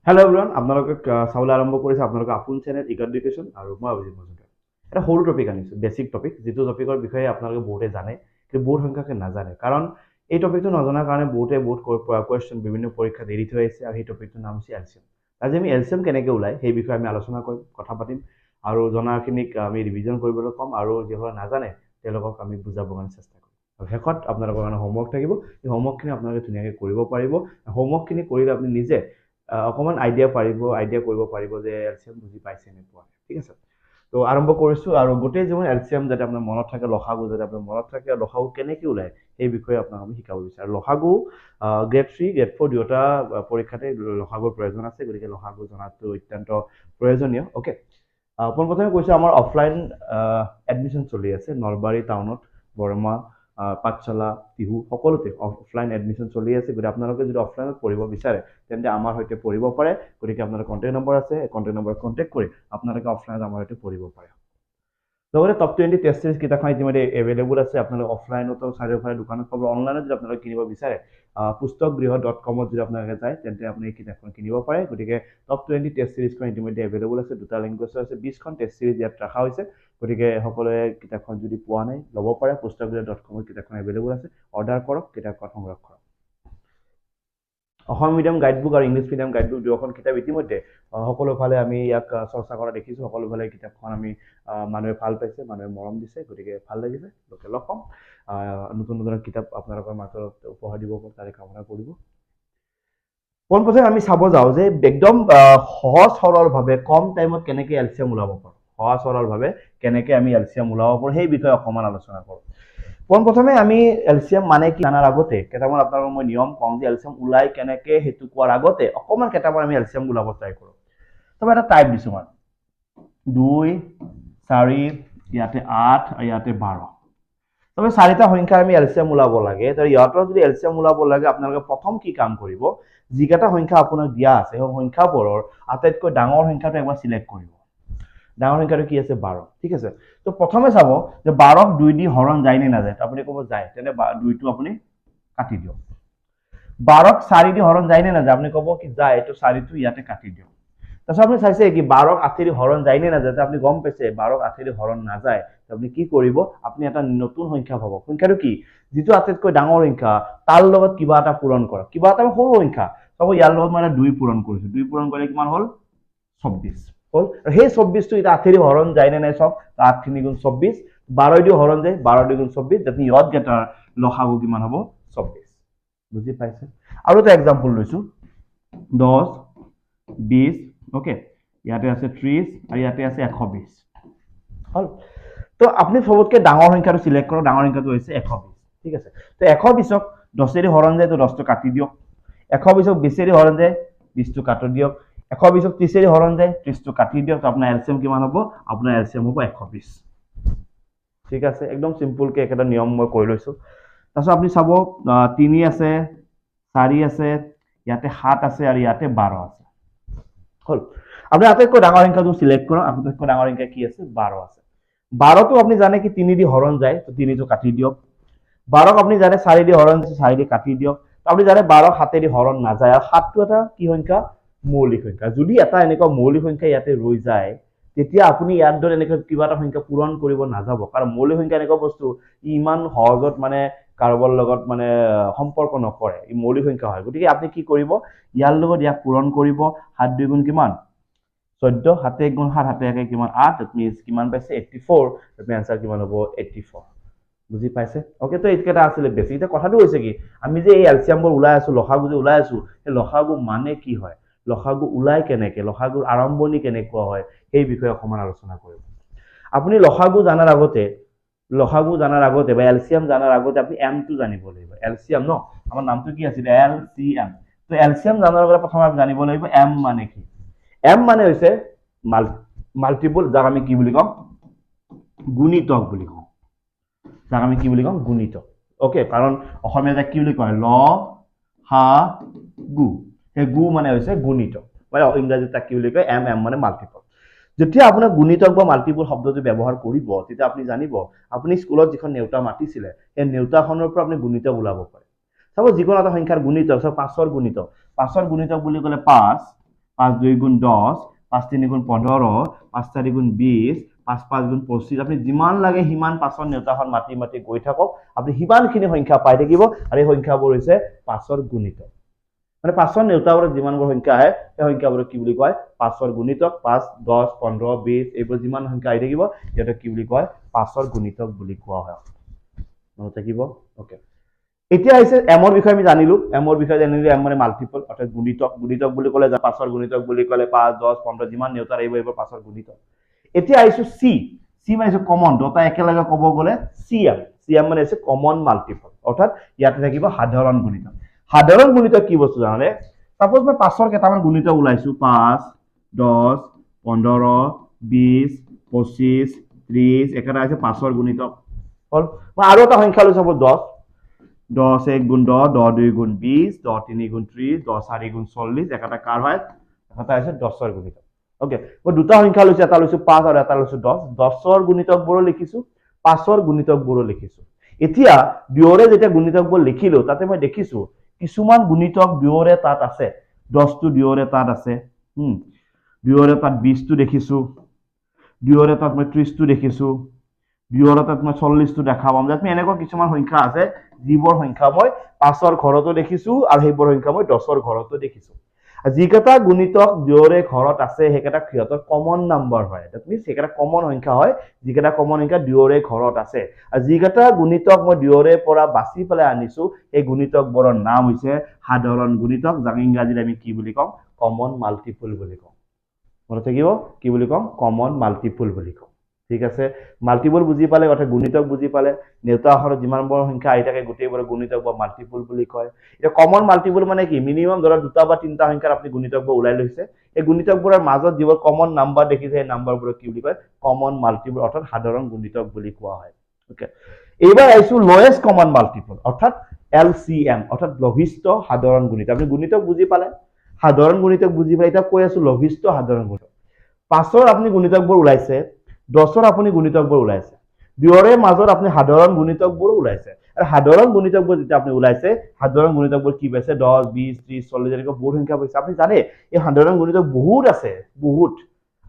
hello' everyone আপোনালোকে চাবলৈ আৰম্ভ কৰিছে আপোনালোকৰ আপোন চেনেল ইগ এডুকেশ্যন আৰু মই অভিজিত মজুমদাৰ এটা সৰু টপিক আনিছোঁ বেছিক টপিক যিটো টপিকৰ বিষয়ে আপোনালোকে বহুতে জানে কিন্তু বহুত সংখ্যকে নাজানে কাৰণ এই টপিকটো নজনাৰ কাৰণে বহুত কুৱেশ্যন বিভিন্ন পৰীক্ষাত এৰি থৈ আহিছে আৰু সেই টপিকটোৰ নাম হৈছে এলচিএম আজি আমি এলচিএম কেনেকৈ ওলায় সেই বিষয়ে আমি আলোচনা কৰিম কথা পাতিম আৰু জনাখিনিক আমি ৰিভিজন কৰিবলৈ ক'ম আৰু যিসকলে নাজানে তেওঁলোকক আমি বুজাবৰ কাৰণে চেষ্টা কৰিম আৰু শেষত আপোনালোকৰ কাৰণে হোমৱৰ্ক থাকিব এই হোমৱৰ্কখিনি আপোনালোকে ধুনীয়াকৈ কৰিব পাৰিব হোমৱৰ্কখিনি কৰিলে আপুনি নিজে অকমান আইডিয়া কৰিব পাৰিব যে এলচিএম বুজি পাইছে নে পোৱা নাই ঠিক আছে তো আৰম্ভ কৰিছোঁ আৰু গোটেই জীৱন এলচিএম যাতে আপোনাৰ মনত থাকে লসাগু যাতে আপোনাৰ মনত থাকে আৰু লসাগু কেনেকৈ ওলায় সেই বিষয়ে আপোনাক আমি শিকাব বিচাৰোঁ লসাগু গ্ৰেড 3 গ্ৰেড 4 দুয়োটা পৰীক্ষাতে লসাগুৰ প্ৰয়োজন আছে গতিকে লসাগু জনাটো অত্যন্ত প্ৰয়োজনীয় অ'কে পোনপ্ৰথমে কৈছোঁ আমাৰ অফলাইন এডমিশ্যন চলি আছে নলবাৰী টাউনত বৰমা পাঠশালা টিহু সকলোতে অফলাইন এডমিশ্যন চলি আছে গতিকে আপোনালোকে যদি অফলাইনত পঢ়িব বিচাৰে তেন্তে আমাৰ সৈতে পঢ়িব পাৰে গতিকে আপোনাৰ কণ্টেক্ট নম্বৰ আছে কণ্টেক্ট নম্বৰ কণ্টেক্ট কৰি আপোনালোকে অফলাইনত আমাৰ সৈতে পঢ়িব পাৰে লগতে টপ 20 টেষ্ট সিৰিজ কিতাপখন ইতিমধ্যে এভেইলেবল আছে আপোনালোকে অফলাইনতো চাৰিওফালে দোকানত পাব অনলাইনত যদি আপোনালোকে কিনিব বিচাৰে পুস্তকগৃহ.com যদি আপোনালোকে যায় তেন্তে আপুনি এই কিতাপখন কিনিব পাৰে গতিকে টপ 20 টেষ্ট সিৰিজখন ইতিমধ্যে এভেইলেবল আছে দুটা লেংগুৱেজৰ আছে 20খন টেষ্ট সিৰিজ ইয়াত ৰখা হৈছে গতিকে সকলোৱে কিতাপখন যদি পোৱা নাই ল'ব পাৰে পুস্তকগৃহ.com কিতাপখন এভেইলেবল আছে অৰ্ডাৰ কৰক কিতাপখন সংগ্ৰহ কৰক অসম মিডিয়াম গাইডবুক আৰু ইংলিছ মিডিয়াম গাইডবুক দুয়োখন কিতাপ ইতিমধ্যে সকলোফালে আমি ইয়াক চৰ্চা কৰা দেখিছোঁ সকলোফালে কিতাপখন আমি মানুহে ভাল পাইছে মানুহে মৰম দিছে গতিকে ভাল লাগিছে লোকে লগ পাম নতুন নতুন কিতাপ আপোনালোকৰ মাজত উপহাৰ দিব তাৰে কামনা কৰিব পোনপ্ৰথমে আমি চাব যাওঁ যে একদম সহজ সৰলভাৱে কম টাইমত কেনেকৈ এলচিএম ওলাব পাৰোঁ সহজ সৰলভাৱে কেনেকৈ আমি এলচিএম ওলাব পাৰোঁ সেই বিষয়ে অকণমান আলোচনা কৰোঁ পোনপ্ৰথমে আমি এলচিএম মানে কি জানাৰ আগতে কেইটামান আপোনালোকক মই নিয়ম কওঁ যে এলচিএম ওলাই কেনেকৈ সেইটো কোৱাৰ আগতে অকণমান কেইটামান আমি এলচিএম ওলাব ট্ৰাই কৰোঁ তাৰপৰা এটা টাইপ দিছোঁ মই 2 4 ইয়াতে 8 আৰু ইয়াতে 12 তবে চাৰিটা সংখ্যা আমি এলচিএম ওলাব লাগে তো ইহঁতৰ যদি এলচিএম ওলাব লাগে আপোনালোকে প্ৰথম কি কাম কৰিব যিকেইটা সংখ্যা আপোনাক দিয়া আছে সেই সংখ্যাবোৰৰ আটাইতকৈ ডাঙৰ সংখ্যাটো একবাৰ সিলেক্ট কৰিব ডাঙৰ সংখ্যাটো কি আছে 12 ঠিক আছে তো প্ৰথমে চাব যে 12ক 2 দি হৰণ যায় নে নাযায় তো আপুনি ক'ব যায় তেনে 2টো আপুনি কাটি দিয়ক 12ক 4 দি হৰণ যায় নে নাযায় আপুনি ক'ব কি যায় তো 4টো ইয়াতে কাটি দিয়ক তাৰপিছত আপুনি চাইছে কি 12ক 8 দি হৰণ যায় নে নাযায় তো আপুনি গম পাইছে 12ক 8 দি হৰণ নাযায় তো আপুনি কি কৰিব আপুনি এটা নতুন সংখ্যা পাব সংখ্যাটো কি যিটো আটাইতকৈ ডাঙৰ সংখ্যা তাৰ লগত কিবা এটা পূৰণ কৰক কিবা এটা সৰু সংখ্যা চাব ইয়াৰ লগত মই 2 পূৰণ কৰিছোঁ 2 পূৰণ কৰিলে কিমান হ'ল 24 হল আৰু সেই 24টো এটা 8 দি হৰণ যায় নে নাই সব 8 3 গুণ 24 12 দি হৰণ যায় 12 দি গুণ 24 যদি ইয়ত গেটাৰ লসাগু কিমান হ'ব 24 বুজি পাইছে আৰু এটা এক্সাম্পল লৈছো 10 20 ওকে ইয়াতে আছে 30 আৰু ইয়াতে আছে 120 হল তো আপুনি সবতকৈ ডাঙৰ সংখ্যাটো সিলেক্ট কৰক ডাঙৰ সংখ্যাটো হৈছে 120 ঠিক আছে তো 120ক 10 দি হৰণ যায় তো 10টো কাটি দিয়ক 120ক 20 দি হৰণ যায় 20টো কাটি দিয়ক 120ক 30 দি হৰণ যায় 30টো কাটি দিয়ক তো আপোনাৰ এলচিএম কিমান হ'ব আপোনাৰ এলচিএম হ'ব 120 ঠিক আছে একদম সিম্পলকে একটা নিয়ম মই কৈ লৈছো তাৰপিছত আপুনি চাব 3 আছে 4 আছে ইয়াতে 7 আছে আৰু ইয়াতে 12 আছে হল আপুনি আটাইতকৈ ডাঙৰ সংখ্যাটো সিলেক্ট কৰক আটাইতকৈ ডাঙৰ সংখ্যা কি আছে 12 আছে 12টো আপুনি জানে কি 3 দি হৰণ যায় তো 3টো কাটি দিয়ক 12ক আপুনি জানে 4 দি হৰণ যায় 4 দি কাটি দিয়ক আপুনি জানে 12ক 7 দি হৰণ নাযায় আৰু 7টো এটা কি সংখ্যা মৌলিক সংখ্যা যদি এটা এনেকুৱা মৌলিক সংখ্যা ইয়াতে ৰৈ যায় তেতিয়া আপুনি ইয়াৰ দৰে এনেকৈ কিবা এটা সংখ্যা পূৰণ কৰিব নাযাব কাৰণ মৌলিক সংখ্যা এনেকুৱা বস্তু ইমান সহজত মানে কাৰোবাৰ লগত মানে সম্পৰ্ক নকৰে ই মৌলিক সংখ্যা হয় গতিকে আপুনি কি কৰিব ইয়াৰ লগত ইয়াক পূৰণ কৰিব 7 2 গুণ কিমান 14 7 1 গুণ 7 7 1 কিমান 8 that means কিমান পাইছে 84 আপুনি आंसर কিমান হ'ব 84 বুজি পাইছে ওকে তো এইকেইটা আছিল বেছিক এটা কথাটো হৈছে কি আমি যে এই এলচিএমবোৰ ওলাই আছো লসাগু যে ওলাই আছো এই লসাগু মানে কি হয় লসাগু ওলাই কেনেকৈ লসাগুৰ আৰম্ভণি কেনেকুৱা হয় এই বিষয়ে অকমান আলোচনা কৰিব আপুনি লসাগু জানাৰ আগতে বা এলচিএম জানাৰ আগতে আপুনি এম টো জানিব লাগিব এলচিএম ন আমাৰ নামটো কি আছিল এলচিএম তো এলচিএম জানাৰ আগতে প্ৰথমে আপুনি জানিব লাগিব এম মানে কি এম মানে হৈছে মাল্টিপল যাক আমি কি বুলি কম গুণিতক বুলি কম যাক আমি কি বুলি কম গুণিতক ওকে কাৰণ অসমীয়া যাক কি বুলি কয় ল হা গু সেই গু মানে হৈছে গুণিতক মানে ইংৰাজীত তাক কি বুলি কয় এম এম মানে মাল্টিপল যেতিয়া আপোনাৰ গুণিতক বা মাল্টিপল শব্দটো ব্যৱহাৰ কৰিব তেতিয়া আপুনি জানিব আপুনি স্কুলত যিখন নেউতা মাতিছিলে সেই নেউতাখনৰ পৰা আপুনি গুণিতক ওলাব পাৰে চাব যিকোনো এটা সংখ্যাৰ গুণিতক চাব 5ৰ গুণিতক বুলি ক'লে 5 5 2 গুণ 10 5 3 গুণ 15 5 4 গুণ 20 5 5 গুণ 25 আপুনি যিমান লাগে সিমান পাছৰ নেউতাখন মাতি মাতি গৈ থাকক আপুনি সিমানখিনি সংখ্যা পাই থাকিব আৰু এই সংখ্যাবোৰ হৈছে পাছৰ গুণিতক মানে পাছৰ নেউতাবোৰৰ যিমানবোৰ সংখ্যা আহে সেই সংখ্যাবোৰক কি বুলি কয় পাছৰ গুণিতক 5 10 15 20 এইবোৰ যিমান সংখ্যা আহি থাকিব ইয়াতে কি বুলি কয় পাছৰ গুণিতক বুলি কোৱা হয় মনত থাকিব ওকে এতিয়া হৈছে এমৰ বিষয়ে আমি জানিলো এমৰ বিষয়ে জানিলো এম মানে মাল্টিপল অৰ্থাৎ গুণিতক গুণিতক বুলি ক'লে পাছৰ গুণিতক বুলি ক'লে 5 10 15 যিমান নেউতা আহিব এইবোৰ পাছৰ গুণিতক এতিয়া আহিছো সি সি মানে কমন দুটা একেলগে ক'ব গ'লে সিএম সিএম মানে হৈছে কমন মাল্টিপল অৰ্থাৎ ইয়াতে থাকিব সাধাৰণ গুণিতক সাধাৰণ গুণিতক কি বস্তু জানানে সাপোজ মই পাছৰ কেইটামান গুণিতক ওলাইছো 5 10 15 20 25 30 একেটা আছে পাছৰ গুণিতক হল মই আৰু এটা সংখ্যা লৈছো 10 10 1 গুণ 10 10 2 গুণ 20 10 3 গুণ 30 10 4 গুণ 40 একটা কার হয় এটা আছে 10 এর গুণিতক ওকে মই দুটা সংখ্যা লৈছো এটা লৈছো 5 আৰু এটা লৈছো 10 10 এৰ গুণিতকবোৰ লিখিছো 5 এৰ গুণিতকবোৰ লিখিছো এতিয়া দুয়োৰে যেতিয়া গুণিতকবোৰ লিখিলো তাতে মই দেখিছো কিছুমান গুণিতক দুয়োৰে তাত আছে 10 টো দুয়োৰে তাত আছে দুয়োৰে তাত 20 টো দেখিছো দুয়োৰে তাত মই 30 টো দেখিছো দুয়োৰে তাত মই 40 টো দেখা পাম যাত মই এনেকুৱা কিছুমান সংখ্যা আছে যিবোৰ সংখ্যা মই 5 ৰ ঘৰতো দেখিছো আৰু সেইবোৰ সংখ্যা মই 10 ৰ ঘৰতো দেখিছো যিকেইটা গুণিতক দুয়োৰে ঘৰত আছে সেইকেইটা সিহঁতৰ কমন নাম্বাৰ হয় দ্যাট মিন্স সেইকেইটা কমন সংখ্যা হয় যিকেইটা কমন সংখ্যা দুয়োৰে ঘৰত আছে আৰু যিকেইটা গুণিতক মই দুয়োৰে পৰা বাছি পেলাই আনিছো এই গুণিতকবোৰৰ নাম হৈছে সাধাৰণ গুণিতক যাক ইংৰাজীত আমি কি বুলি কম কমন মাল্টিপল বুলি কম মনত থাকিব কি বুলি কম কমন মাল্টিপল বুলি কম ঠিক আছে মাল্টিপল বুজি পালে অর্থাৎ গুণিতক বুজি পালে নেউতা আখৰত যিমান বৰ সংখ্যা আহি থাকে গোটেইবোৰ গুণিতক বা মাল্টিপল বুলি কয় এটা কমন মাল্টিপল মানে কি মিনিমাম ধৰা দুটা বা তিনটা সংখ্যাৰ আপুনি গুণিতকবোৰ ওলাই লৈছে এই গুণিতকবোৰৰ মাজত যিবোৰ কমন নাম্বাৰ দেখিছে এই নাম্বাৰবোৰক কি বুলি কয় কমন মাল্টিপল অৰ্থাৎ সাধাৰণ গুণিতক বুলি কোৱা হয় ওকে এইবাৰ আইছো লোয়েষ্ট কমন মাল্টিপল অৰ্থাৎ এলসিএম অৰ্থাৎ লঘিষ্ঠ সাধাৰণ গুণিতক আপুনি গুণিতক বুজি পালে সাধাৰণ গুণিতক বুজি পালে এটা কৈ আছো লঘিষ্ঠ সাধাৰণ গুণিতক পাছৰ আপুনি গুণিতকবোৰ ওলাইছে 10 ৰ আপুনি গুণিতকবোৰ ওলাইছে দুয়োৰে মাজত আপুনি সাধাৰণ গুণিতকবোৰ ওলাইছে আৰু সাধাৰণ গুণিতকবোৰ যেতিয়া আপুনি ওলাইছে সাধাৰণ গুণিতকবোৰ কি পাইছে 10 20 30 40 এনেকুৱা বহুত সংখ্যা পাইছে আপুনি জানে এই সাধাৰণ গুণিতক বহুত আছে বহুত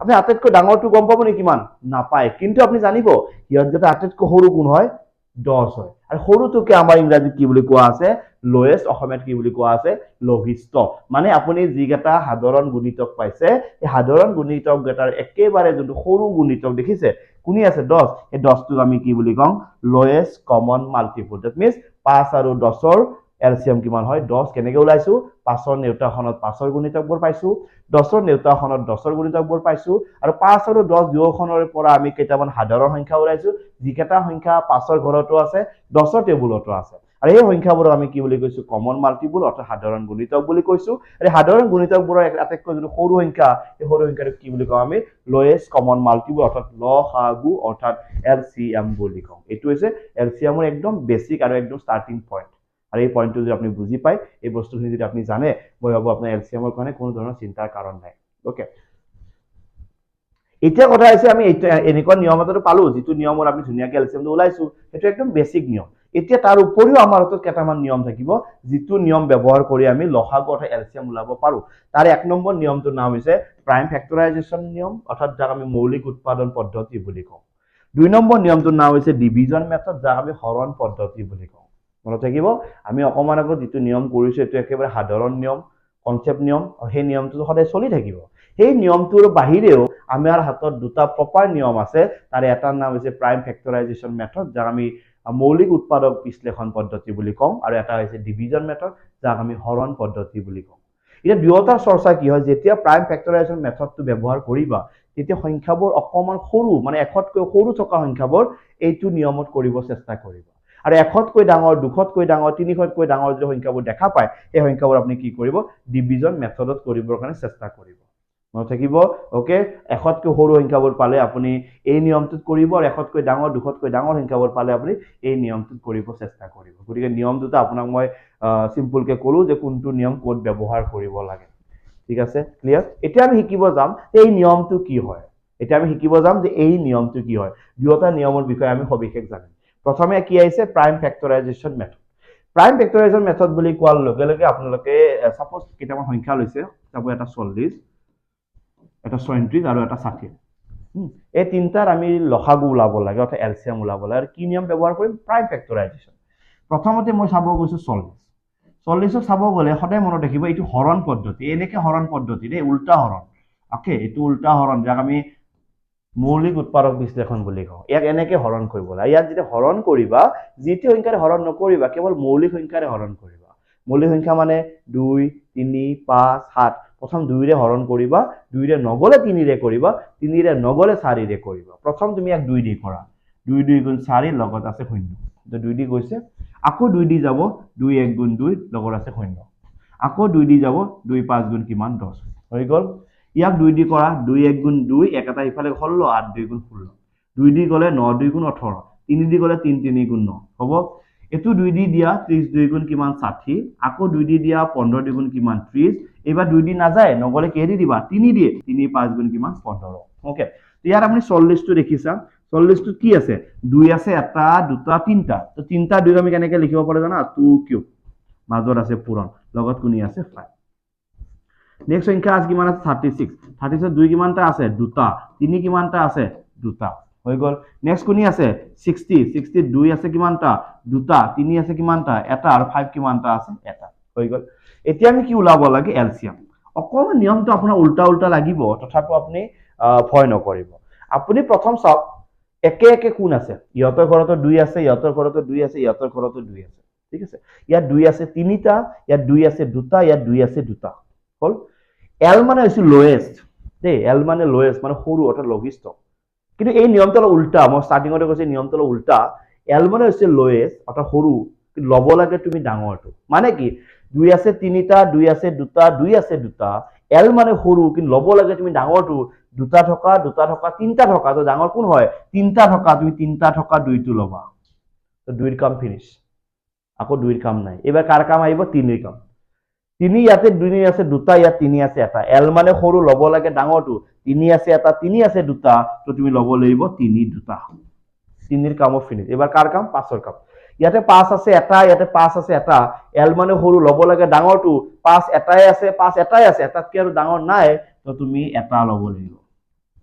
আপুনি আটাইতকৈ ডাঙৰটো গম পাব নে কিমান নাপায় কিন্তু আপুনি জানিব ইয়াত যেটা আটাইতকৈ সৰু কোন হয় 10 হয় আৰু সৰুটোকে আমাৰ ইংৰাজীত কি বুলি কোৱা আছে লোয়েষ্ট অসমীয়াত কি বুলি কোৱা আছে লঘিষ্ঠ মানে আপুনি যিকেটা সাধাৰণ গুণিতক পাইছে এই সাধাৰণ গুণিতক গেটাৰ একেবাৰে যোনটো সৰু গুণিতক দেখিছে কোনি আছে 10 এই 10 টোক আমি কি বুলি কম লোয়েষ্ট কমন মাল্টিপল দ্যাট মিন্স 5 আৰু 10 ৰ এলসিএম কিমান হয় 10 কেনেকৈ ওলাইছো 5 ৰ নেউতাখনত 5 ৰ গুণিতকবোৰ পাইছো 10 ৰ নেউতাখনত 10 ৰ গুণিতকবোৰ পাইছো আৰু 5 আৰু 10 দুয়োখনৰ পৰা আমি কেইটামান সাধাৰণ সংখ্যা ওলাইছো যিকেটা সংখ্যা 5 ৰ ঘৰতো আছে 10 ৰ টেবুলতো আছে আৰু এই সংখ্যাবোৰ আমি কি বুলি কৈছো কমন মাল্টিপল অৰ্থাৎ সাধাৰণ গুণিতক বুলি কৈছো আৰু সাধাৰণ গুণিতকবোৰৰ আটাইতকৈ যদি সৰু সংখ্যা এই সৰু সংখ্যাটো কি বুলি কওঁ আমি লোয়েষ্ট কমন মাল্টিপল অৰ্থাৎ লসাগু অৰ্থাৎ এলসিএম বুলি কওঁ এটো হৈছে এলসিএমৰ একদম বেসিক আৰু একদম স্টাৰ্টিং পইণ্ট আৰু এই পইণ্টটো যদি আপুনি বুজি পায় এই বস্তুখিনি যদি আপুনি জানে মই ভাবো আপোনাৰ এলসিএমৰ কাৰণে কোনো ধৰণৰ চিন্তাৰ কাৰণ নাই ওকে এতিয়া কথা আছে আমি এনেকুৱা নিয়ম এটাটো পালো যেটো নিয়মৰ আমি ধুনিয়াকে এলসিএমটো ওলাইছো এটো একদম বেসিক নিয়ম এতিয়া তাৰ উপৰিও আমাৰ হাতত কেইটামান নিয়ম থাকিব যেটো নিয়ম ব্যৱহাৰ কৰি আমি লসাগু অথবা এলসিএম ওলাব পাৰো তাৰ এক নম্বৰ নিয়মটোৰ নাম হৈছে প্ৰাইম ফেক্টৰাইজেশ্যন নিয়ম অৰ্থাৎ যাক আমি মৌলিক উৎপাদন পদ্ধতি বুলি কওঁ দুই নম্বৰ নিয়মটোৰ নাম হৈছে ডিভিজন মেথড যাক আমি হৰণ পদ্ধতি বুলি কওঁ মনত থাকিব আমি অকমান আগত যেটো নিয়ম কৰিছো এটো একেবাৰে সাধাৰণ নিয়ম কনসেপ্ট নিয়ম আৰু সেই নিয়মটো সদায় চলি থাকিব এই নিয়মটোৰ বাহিৰেও আমাৰ হাতত দুটা প্ৰপাৰ নিয়ম আছে তাৰ এটাৰ নাম হৈছে প্ৰাইম ফেক্টৰাইজেশ্যন মেথড যাক আমি মৌলিক উৎপাদক বিশ্লেষণ পদ্ধতি বুলি কওঁ আৰু এটা হৈছে ডিভিজন মেথড যাক আমি হৰণ পদ্ধতি বুলি কওঁ এটা দুয়োটাৰ চৰ্চা কি হয় যেতিয়া প্ৰাইম ফেক্টৰাইজেশ্যন মেথডটো ব্যৱহাৰ কৰিবা তেতিয়া সংখ্যাবোৰ অকমান সৰু মানে একতকৈ সৰু থকা সংখ্যাবোৰ এইটো নিয়মত কৰিব চেষ্টা কৰিবা আৰু একতকৈ ডাঙৰ দুখতকৈ ডাঙৰ তিনিশতকৈ ডাঙৰ যে সংখ্যাবোৰ দেখা পায় এই সংখ্যাবোৰ আপুনি কি কৰিব ডিভিজন মেথডত কৰিবৰ কাৰণে চেষ্টা কৰিব মনত থাকিব ওকে একতকৈ সৰু সংখ্যাবোৰ পালে আপুনি এই নিয়মটোত কৰিব আৰু একতকৈ ডাঙৰ দুখতকৈ ডাঙৰ সংখ্যাবোৰ পালে আপুনি এই নিয়মটোত কৰিব চেষ্টা কৰিব গতিকে নিয়ম দুটা আপোনাক মই সিম্পল কে কলো যে কোনটো নিয়ম কোড ব্যৱহাৰ কৰিব লাগে ঠিক আছে ক্লিয়াৰ এতিয়া আমি শিকিব যাম এই নিয়মটো কি হয় এতিয়া আমি শিকিব যাম যে এই নিয়মটো কি হয় দুটা নিয়মৰ বিষয়ে আমি সবিশেষ জানিম প্ৰথমে কি আছে prime factorisation method prime factorisation method বুলি কোৱাৰ লগে লগে আপোনালোকে সাপোজ কেইটামান সংখ্যা লৈছে তাপো এটা 40 এটা 37 আৰু এটা 60 এই তিনটাৰ আমি লসাগু ওলাব লাগে অৰ্থাৎ এলচিয়াম ওলাব লাগে আৰু কি নিয়ম ব্যৱহাৰ কৰিম প্ৰাইম ফেক্টৰাইজেশ্যন প্ৰথমতে মই চাব গৈছো 40 চাব গ'লে সদায় মনত ৰাখিব এইটো হৰণ পদ্ধতি এনেকে হৰণ পদ্ধতি দেই উল্টা হৰণ ওকে এইটো উল্টা হৰণ যাক আমি মৌলিক উৎপাদক বিশ্লেষণ বুলি কওঁ ইয়াক এনেকে হৰণ কৰিব লাগে ইয়াত যেতিয়া হৰণ কৰিবা যিটো সংখ্যাৰে হৰণ নকৰিবা কেৱল মৌলিক সংখ্যাৰে হৰণ কৰিবা মৌলিক সংখ্যা মানে 2 3 5 7 প্ৰথম 2 ৰে হৰণ কৰিবা 2 ৰে নগলে 3 ৰে কৰিবা 3 ৰে নগলে 4 ৰে কৰিবা প্ৰথম তুমি ইয়াক 2 দি কৰা 2 2 গুণ 4 লগত আছে 0 তো 2 দি গৈছে আকৌ 2 দি যাব 2 1 গুণ 2 লগত আছে 0 আকৌ 2 দি যাব 2 5 গুণ কিমান 10 হৈ গল ইয়াক 2 দি কৰা 2 1 গুণ 2 একটা ইফালে হল 8 2 গুণ 16 2 দি গলে 9 2 গুণ 18 3 দি গলে 3 3 গুণ 9 হ'ব এটো 2 দি দিয়া 30 2 গুণ কিমান 60 আকৌ 2 দি দিয়া 15 2 গুণ কিমান 30 এবাৰ 2 দি না যায় নগলে কে দি দিবা 3 দিয়ে 3 5 গুণ কিমান 15 ওকে তো ইয়াত আপুনি 40 টো দেখিছা 40 টো কি আছে 2 আছে এটা দুটা তিনটা তো তিনটা 2 আমি কেনেকৈ লিখিব পাৰো জানা 2 কিউব মাজত আছে পূৰণ লগত কোনি আছে 5 নেক্সট সংখ্যা আজ কিমান আছে 36 36 2 কিমানটা আছে দুটা 3 কিমানটা আছে দুটা হৈ গল নেক্সট কোনি আছে 60 60 2 আছে কিমানটা দুটা 3 আছে কিমানটা এটা আৰু 5 কিমানটা আছে এটা হৈ গল এতিয়া আমি কি উলাব লাগে এলচিয়াম অকমান নিয়মটো আপোনাৰ উল্টা উল্টা লাগিব তথাপিও আপুনি ভয় নকৰিব আপুনি প্ৰথম চাওক একে একে কোন আছে ইহতৰ ঘৰতো 2 আছে ইহতৰ ঘৰতো 2 আছে ইহতৰ ঘৰতো 2 আছে ঠিক আছে ইয়াত 2 আছে তিনিটা ইয়াত 2 আছে দুটা ইয়াত 2 আছে দুটা হল এল মানে হৈছে লোয়েষ্ট দে এল মানে লোয়েষ্ট মানে সৰু অৰ্থাৎ লঘিষ্ঠ কিন্তু এই নিয়মটো উল্টা মই স্টাৰ্টিংতে কৈছে নিয়মটো উল্টা এল মানে হৈছে লোয়েষ্ট অৰ্থাৎ সৰু লব লাগে তুমি ডাঙৰটো মানে কি 2 আছে তিনিটা 2 আছে দুটা 2 আছে দুটা এল মানে সৰু কিন্তু লব লাগে তুমি ডাঙৰটো দুটা থকা তিনটা থকা তো ডাঙৰ কোন হয় তিনটা থকা তুমি তিনটা থকা দুইটো লবা তো দুইৰ কাম ফিনিশ আকৌ দুইৰ কাম নাই এবাৰ কাৰ কাম আহিব তিনিৰ কাম তিনি ইয়াতে 2 আছে দুটা ইয়াত 3 আছে এটা এল মানে সৰু লব লাগে ডাঙৰটো 3 আছে এটা 3 আছে দুটা তো তুমি লব লাগিব 3 দুটা তিনিৰ কাম ফিনিশ এবাৰ কাৰ কাম পাঁচৰ কাম ইয়াতে 5 আছে এটা ইয়াতে 5 আছে এটা এল মানে সৰু লব লাগে ডাঙৰটো 5 এটাই আছে এটাতকে আৰু ডাঙৰ নাই তো তুমি এটা লব লাগিব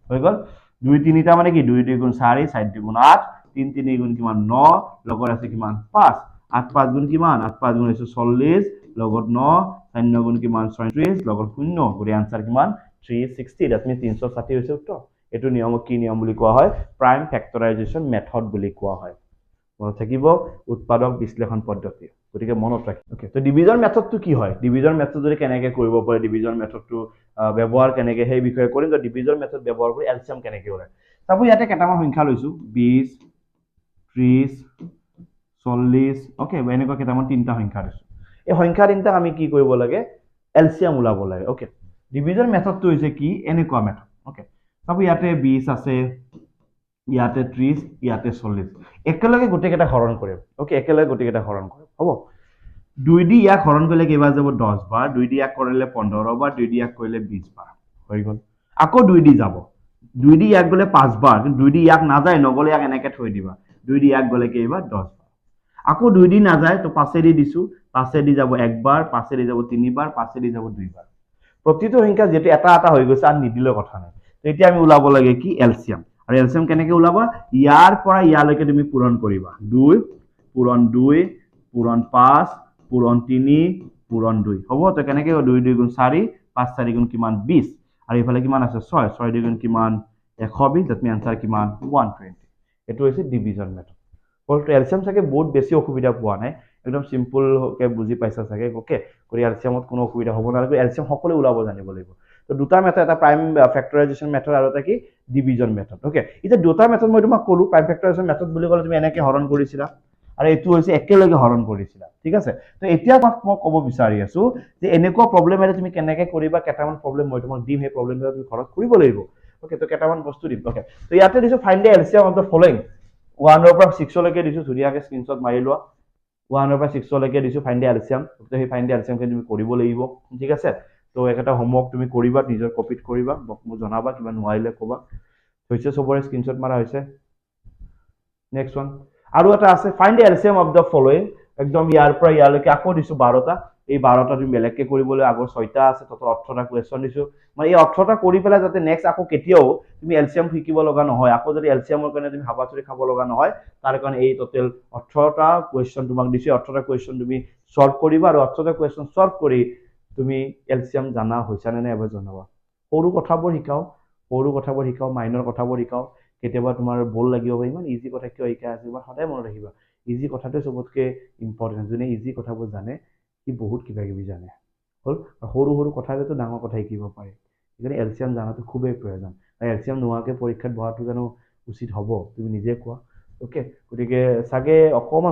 হৈ গল 2 3টা মানে কি 2 2 গুণ 4 4 2 গুণ 8 3 3 গুণ কিমান 9 লগত আছে কিমান 5 8 5 গুণ কিমান 8 5 গুণ 40 লগত 9 4 গুণ কিমান 36 লগত 0 গৰি আনসাৰ কিমান 360 দ্যাট মিন্স 360 হৈছে উত্তৰ এটো নিয়ম কি নিয়ম বুলি কোৱা হয় প্ৰাইম ফেক্টৰাইজেশ্যন মেথড বুলি কোৱা হয় মনত থাকিব উৎপাদক বিশ্লেষণ পদ্ধতি গতিকে মনত ৰাখি ওকে তো ডিভিজন মেথডটো কি হয় ডিভিজন মেথড যদি কেনেকৈ কৰিব পাৰে ডিভিজন মেথডটো ব্যৱহাৰ কেনেকৈ সেই বিষয়ে কৰিম তো ডিভিজন মেথড ব্যৱহাৰ কৰি এলচিয়াম কেনেকৈ ওলাই তাপো ইয়াতে কেটামান সংখ্যা লৈছো 20 30 40 ওকে এনেকুৱা কেটামান তিনটা সংখ্যা লৈছো এই সংখ্যা তিনটা আমি কি কৰিব লাগে এলচিয়াম ওলাব লাগে ওকে ডিভিজন মেথডটো হৈছে কি এনেকুৱা মেথড ওকে তাপো ইয়াতে 20 আছে ইয়াতে 30 ইয়াতে 40 একেলগে গোটেইকেটা হৰণ কৰিম ওকে একেলগে গোটেইকেটা হৰণ কৰিম হ'ব 2 দি ইয়াক হৰণ কৰিলে কেইবাৰ যাব 10 বাৰ 2 দি ইয়াক কৰিলে 15 বাৰ 2 দি ইয়াক কৰিলে 20 বাৰ হৈ গল আকৌ 2 দি যাব 2 দি ইয়াক গলে 5 বাৰ কিন্তু 2 দি ইয়াক না যায় নগলে ইয়াক এনেকে থৈ দিবা 2 দি ইয়াক গলে কেইবাৰ 10 বাৰ আকৌ 2 দি না যায় তো 5 দি দিছো 5 দি যাব 1 বাৰ 5 দি যাব 3 বাৰ 5 দি যাব 2 বাৰ প্ৰতিটো সংখ্যা যেটো এটা এটা হৈ গৈছে আৰু নিদিলে কথা নাই তো এতিয়া আমি উলাব লাগে কি এলচিয়াম আৰু এলচিয়াম কেনেকৈ ওলাবা ইয়াৰ পৰা ইয়ালৈকে তুমি পূৰণ কৰিবা 2 পূৰণ 2 পূৰণ 5 পূৰণ 3 পূৰণ 2 হ'ব তো কেনেকৈ 2 2 গুণ 4 5 4 গুণ কিমান 20 আৰু ইফালে কিমান আছে 6 6 2 গুণ কিমান 120 দ্যাট মিন্স আনসার কিমান 120 এটো হৈছে ডিভিজন মেথড বলটো এলচিয়াম সাকে বহুত বেছি অসুবিধা পোৱা নাই একদম সিম্পল কে বুজি পাইছা সাকে ওকে কৰি এলচিয়ামত কোনো অসুবিধা হ'ব নালাগে এলচিয়াম সকলো ওলাব জানিব লাগিব তো দুটা মেথড এটা প্ৰাইম ফেক্টৰাইজেশ্যন মেথড আৰু এটা কি ডিভিজন মেথড ওকে এটা দুটা মেথড মই তোমাক কলো প্ৰাইম ফেক্টৰাইজেশ্যন মেথড বুলি ক'লে তুমি এনেকৈ হৰণ কৰিছিলা আৰু এটো হৈছে একেলগে হৰণ কৰিছিলা ঠিক আছে তো এতিয়া মই ক'ব বিচাৰি আছো যে এনেকুৱা প্ৰবলেম এটা তুমি কেনেকৈ কৰিবা কেটামান প্ৰবলেম মই তোমাক দিম সেই প্ৰবলেমটো তুমি ঘৰত কৰিব লাগিব ওকে তো কেটামান বস্তু দিম ওকে তো ইয়াতে দিছো find the এলচিয়াম of the following 1 ৰ পৰা 6 লৈকে দিছো ধুনীয়াকৈ স্ক্ৰিনশ্বট মাৰি লোৱা 1 ৰ পৰা 6 লৈকে দিছো ফাইন্ড দ্য এলচিয়াম তো সেই ফাইন্ড দ্য এলচিয়াম কে তুমি কৰিব লাগিব ঠিক আছে তো একটা হোমৱৰ্ক তুমি কৰিবা নিজৰ কপিত কৰিবা মোক জনাবা কিবা নোৱাৰিলে ক'বা হৈছে সবৰে স্ক্ৰিনশ্বট মাৰা হৈছে নেক্সট ওয়ান আৰু এটা আছে find the এলচিয়াম of the following একদম ইয়াৰ পৰা ইয়ালৈকে আকৌ দিছো 12টা এই 12টা তুমি বেলেগকে কৰিবলৈ আগৰ 6টা আছে টোটেল 18টা কুৱেশ্যন দিছো মানে এই 18টা কৰি পেলাই যাতে নেক্সট আকৌ কেতিয়াও তুমি এলচিএম শিকিব লগা নহয় আকৌ যদি এলচিএমৰ কাৰণে তুমি হাবাথুৰি খাব লগা নহয় তাৰ কাৰণে এই টোটেল 18টা কুৱেশ্যন তোমাক দিছো 18টা কুৱেশ্যন তুমি সলভ কৰিবা আৰু 18টা কুৱেশ্যন সলভ কৰি তুমি এলচিএম জানা হৈছা নে নাই এবাৰ জনাবা সৰু কথাবোৰ শিকাও মাইনৰ কথাবোৰ শিকাও কেতিয়াবা তোমাৰ বল লাগিব পাৰে ইমান ইজি কথা কিয় শিকাই আছে বা সদায় মনত ৰাখিবা ইজি কথাটোৱে চবতকে ইম্পৰ্টেণ্ট যোনে ইজি কথাবোৰ জানে সি বহুত কিবা কিবি জানে হ'ল সৰু সৰু কথাতেতো ডাঙৰ কথা শিকিব পাৰে সেইকাৰণে এলচিএম জানাটো খুবেই প্ৰয়োজন আৰু এলচিএম নোহোৱাকৈ পৰীক্ষাত বহাটো জানো উচিত হ'ব তুমি নিজে কোৱা অ'কে গতিকে চাগে অকণমান